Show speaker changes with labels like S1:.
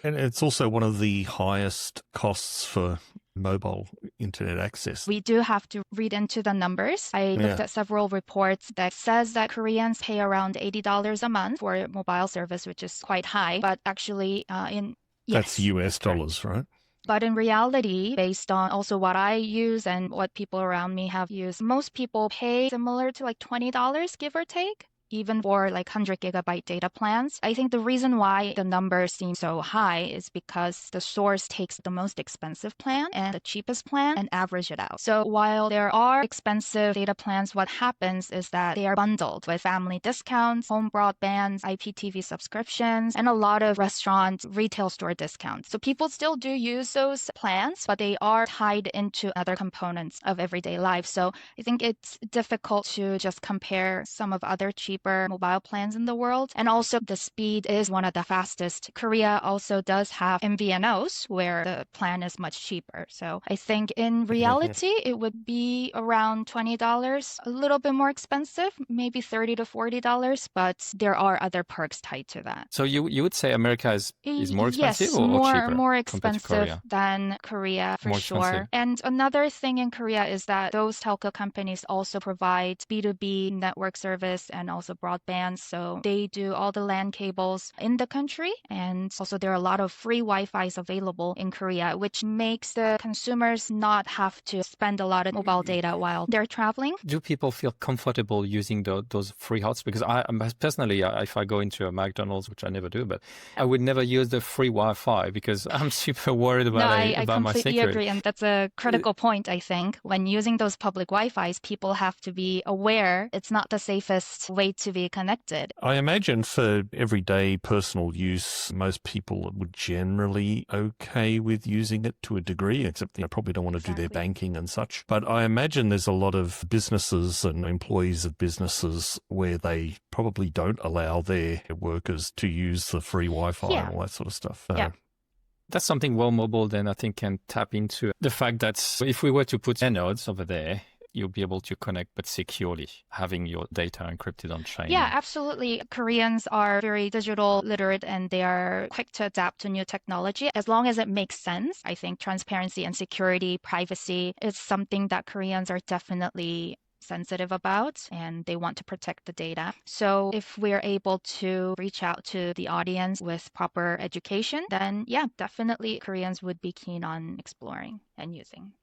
S1: And it's also one of the highest costs for mobile internet access.
S2: We do have to read into the numbers. I looked at several reports that says that Koreans pay around $80 a month for mobile service, which is quite high. But actually,
S1: that's US dollars, right?
S2: But in reality, based on also what I use and what people around me have used, most people pay similar to like $20, give or take, even for like 100 gigabyte data plans. I think the reason why the numbers seem so high is because the source takes the most expensive plan and the cheapest plan and average it out. So while there are expensive data plans, what happens is that they are bundled with family discounts, home broadbands, IPTV subscriptions, and a lot of restaurant, retail store discounts. So people still do use those plans, but they are tied into other components of everyday life. So I think it's difficult to just compare some of other cheap mobile plans in the world. And also the speed is one of the fastest. Korea also does have MVNOs where the plan is much cheaper. So I think in reality, it would be around $20, a little bit more expensive, maybe $30 to $40, but there are other perks tied to that.
S3: So you would say America is more expensive
S2: yes,
S3: or cheaper?
S2: More expensive than Korea for sure. And another thing in Korea is that those telco companies also provide B2B network service and also broadband. So they do all the LAN cables in the country. And also there are a lot of free Wi-Fi's available in Korea, which makes the consumers not have to spend a lot of mobile data while they're traveling.
S3: Do people feel comfortable using those free hots? Because I personally, if I go into a McDonald's, which I never do, but I would never use the free Wi-Fi because I'm super worried about my security.
S2: I completely agree. And that's a critical point, I think. When using those public Wi-Fi's, people have to be aware it's not the safest way to be connected.
S1: I imagine for everyday personal use, most people would generally okay with using it to a degree, except they probably don't want to do their banking and such. But I imagine there's a lot of businesses and employees of businesses where they probably don't allow their workers to use the free Wi-Fi and all that sort of stuff.
S3: That's something Well Mobile then I think can tap into. The fact that if we were to put AirNodes over there, you'll be able to connect, but securely, having your data encrypted on chain.
S2: Yeah, absolutely. Koreans are very digital literate and they are quick to adapt to new technology. As long as it makes sense, I think transparency and security, privacy is something that Koreans are definitely sensitive about and they want to protect the data. So if we're able to reach out to the audience with proper education, then yeah, definitely Koreans would be keen on exploring and using.